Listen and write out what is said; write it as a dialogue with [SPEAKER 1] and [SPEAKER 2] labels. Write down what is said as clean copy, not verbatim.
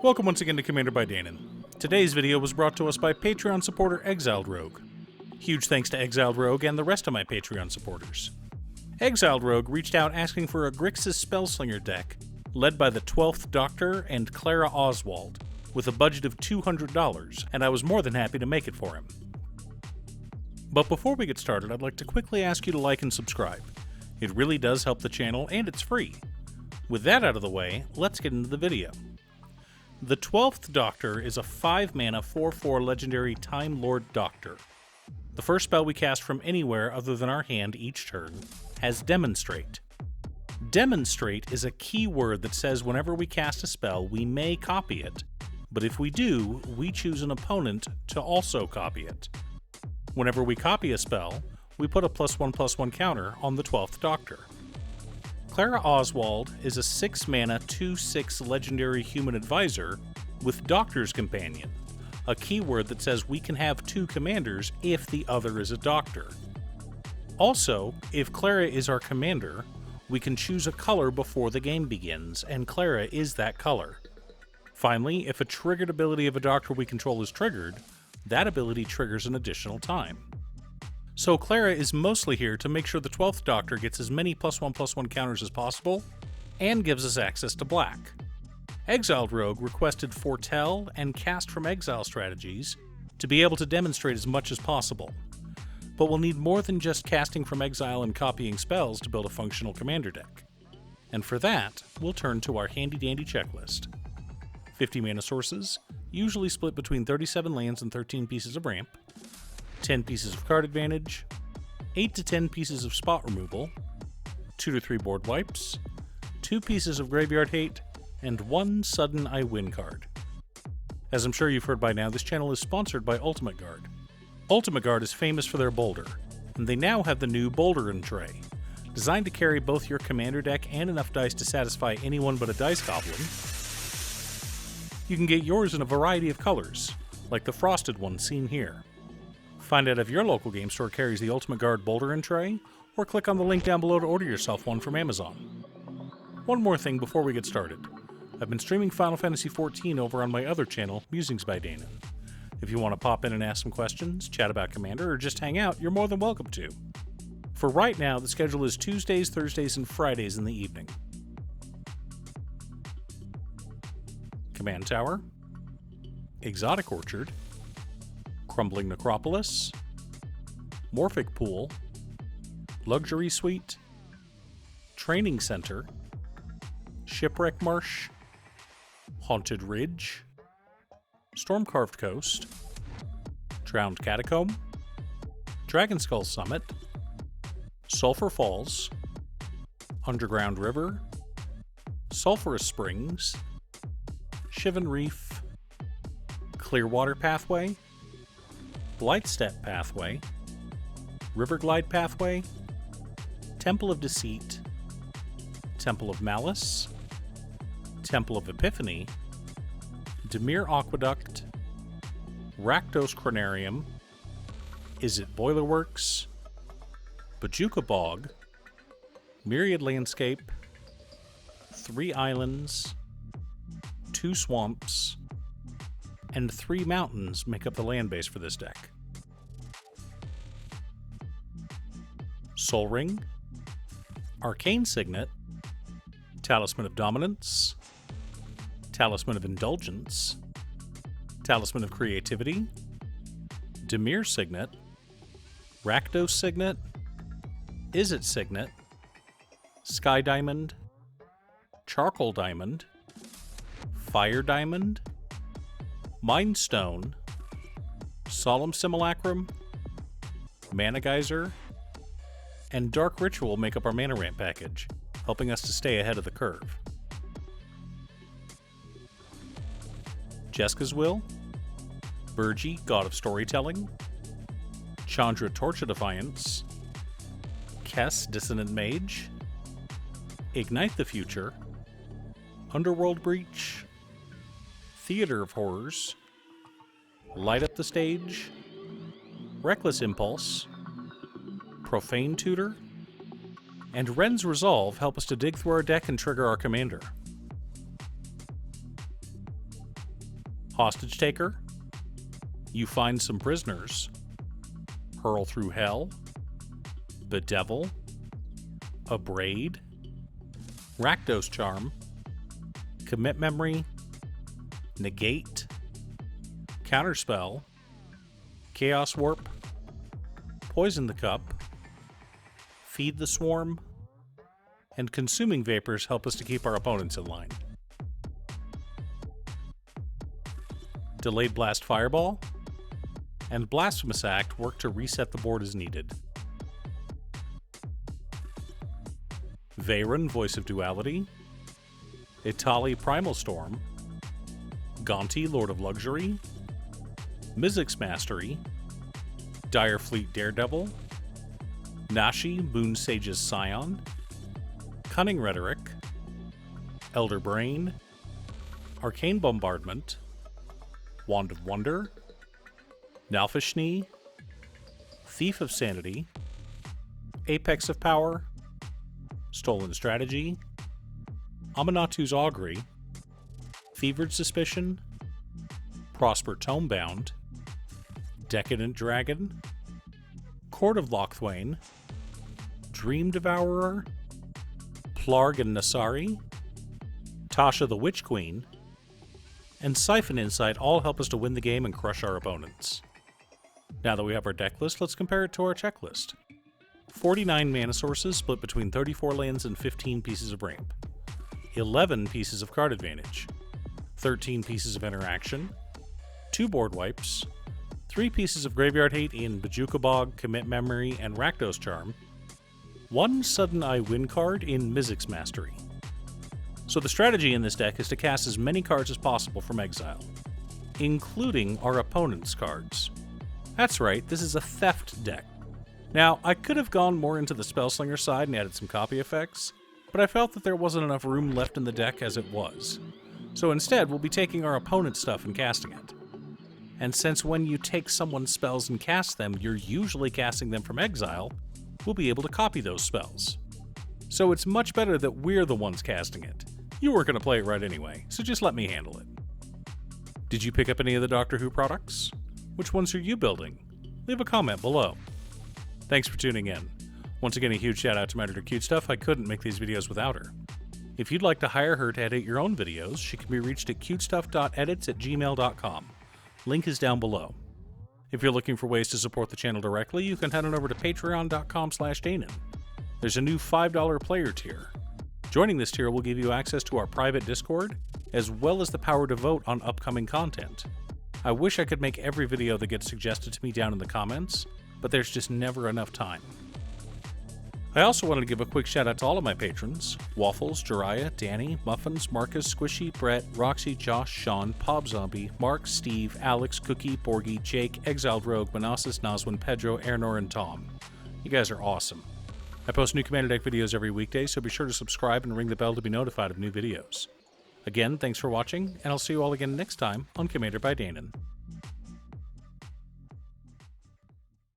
[SPEAKER 1] Welcome once again to Commander by Danon. Today's video was brought to us by Patreon supporter Exiled Rogue. Huge thanks to Exiled Rogue and the rest of my Patreon supporters. Exiled Rogue reached out asking for a Grixis Spellslinger deck, led by the 12th Doctor and Clara Oswald, with a budget of $200, and I was more than happy to make it for him. But before we get started, I'd like to quickly ask you to like and subscribe. It really does help the channel, and it's free. With that out of the way, let's get into the video. The 12th Doctor is a 5-mana 4/4 legendary Time Lord Doctor. The first spell we cast from anywhere other than our hand each turn has Demonstrate. Demonstrate is a keyword that says whenever we cast a spell, we may copy it, but if we do, we choose an opponent to also copy it. Whenever we copy a spell, we put a +1/+1 counter on the 12th Doctor. Clara Oswald is a 6-mana 2/6 legendary human advisor with Doctor's Companion, a keyword that says we can have two commanders if the other is a doctor. Also, if Clara is our commander, we can choose a color before the game begins, and Clara is that color. Finally, if a triggered ability of a doctor we control is triggered, that ability triggers an additional time. So Clara is mostly here to make sure the 12th Doctor gets as many +1/+1 counters as possible, and gives us access to black. Exiled Rogue requested Foretell and Cast from Exile strategies to be able to demonstrate as much as possible. But we'll need more than just casting from exile and copying spells to build a functional commander deck. And for that, we'll turn to our handy-dandy checklist. 50 mana sources, usually split between 37 lands and 13 pieces of ramp, 10 pieces of card advantage, 8 to 10 pieces of spot removal, 2 to 3 board wipes, 2 pieces of graveyard hate, and 1 sudden I win card. As I'm sure you've heard by now, this channel is sponsored by Ultimate Guard. Ultimate Guard is famous for their boulder, and they now have the new Boulder and Tray. Designed to carry both your commander deck and enough dice to satisfy anyone but a dice goblin, you can get yours in a variety of colors, like the frosted one seen here. Find out if your local game store carries the Ultimate Guard Boulder and Tray, or click on the link down below to order yourself one from Amazon. One more thing before we get started. I've been streaming Final Fantasy XIV over on my other channel, Musings by Danon. If you want to pop in and ask some questions, chat about Commander, or just hang out, you're more than welcome to. For right now, the schedule is Tuesdays, Thursdays, and Fridays in the evening. Command Tower, Exotic Orchard, Crumbling Necropolis, Morphic Pool, Luxury Suite, Training Center, Shipwreck Marsh, Haunted Ridge, Storm-Carved Coast, Drowned Catacomb, Dragonskull Summit, Sulphur Falls, Underground River, Sulphurous Springs, Shivan Reef, Clearwater Pathway, Blightstep Pathway, Riverglide Pathway, Temple of Deceit, Temple of Malice, Temple of Epiphany, Dimir Aqueduct, Rakdos Cranarium, Is It Boilerworks, Bajuka Bog, Myriad Landscape, 3 Islands, 2 Swamps, and 3 mountains make up the land base for this deck. Sol Ring, Arcane Signet, Talisman of Dominance, Talisman of Indulgence, Talisman of Creativity, Dimir Signet, Rakdos Signet, Is It Signet, Sky Diamond, Charcoal Diamond, Fire Diamond, Mind Stone, Solemn Simulacrum, Mana Geyser, and Dark Ritual make up our mana ramp package, helping us to stay ahead of the curve. Jeska's Will, Burgi, God of Storytelling, Chandra, Torch of Defiance, Kess, Dissonant Mage, Ignite the Future, Underworld Breach, Theater of Horrors, Light Up the Stage, Reckless Impulse, Profane Tutor, and Ren's Resolve help us to dig through our deck and trigger our commander. Hostage Taker, You Find Some Prisoners, Hurl Through Hell, Bedevil, Abrade, Rakdos Charm, Commit Memory, Negate, Counterspell, Chaos Warp, Poison the Cup, Feed the Swarm, and Consuming Vapors help us to keep our opponents in line. Delayed Blast Fireball and Blasphemous Act work to reset the board as needed. Veyron, Voice of Duality, Itali, Primal Storm, Gonti, Lord of Luxury, Mizzix Mastery, Dire Fleet Daredevil, Nashi, Moon Sage's Scion, Cunning Rhetoric, Elder Brain, Arcane Bombardment, Wand of Wonder, Nalfashni, Thief of Sanity, Apex of Power, Stolen Strategy, Amanatu's Augury, Fevered Suspicion, Prosper Tomebound, Decadent Dragon, Court of Lochthwain, Dream Devourer, Plarg and Nasari, Tasha the Witch Queen, and Siphon Insight all help us to win the game and crush our opponents. Now that we have our deck list, let's compare it to our checklist. 49 mana sources split between 34 lands and 15 pieces of ramp, 11 pieces of card advantage, 13 pieces of interaction, 2 board wipes, 3 pieces of graveyard hate in Bojuka Bog, Commit Memory, and Rakdos Charm, 1 Sudden Eye Win card in Mizzix Mastery. So the strategy in this deck is to cast as many cards as possible from exile, including our opponent's cards. That's right, this is a theft deck. Now, I could have gone more into the Spellslinger side and added some copy effects, but I felt that there wasn't enough room left in the deck as it was. So instead, we'll be taking our opponent's stuff and casting it. And since when you take someone's spells and cast them, you're usually casting them from exile, we'll be able to copy those spells. So it's much better that we're the ones casting it. You weren't going to play it right anyway, so just let me handle it. Did you pick up any of the Doctor Who products? Which ones are you building? Leave a comment below. Thanks for tuning in. Once again, a huge shout out to my editor Cutestuff. I couldn't make these videos without her. If you'd like to hire her to edit your own videos, she can be reached at cutestuff.edits@gmail.com. Link is down below. If you're looking for ways to support the channel directly, you can head on over to patreon.com/Danon. There's a new $5 player tier. Joining this tier will give you access to our private Discord, as well as the power to vote on upcoming content. I wish I could make every video that gets suggested to me down in the comments, but there's just never enough time. I also wanted to give a quick shout out to all of my patrons: Waffles, Jiraiya, Danny, Muffins, Marcus, Squishy, Brett, Roxy, Josh, Sean, Pob Zombie, Mark, Steve, Alex, Cookie, Borgie, Jake, Exiled Rogue, Manassas, Nazwin, Pedro, Ernor, and Tom. You guys are awesome. I post new Commander Deck videos every weekday, so be sure to subscribe and ring the bell to be notified of new videos. Again, thanks for watching, and I'll see you all again next time on Commander by Danon.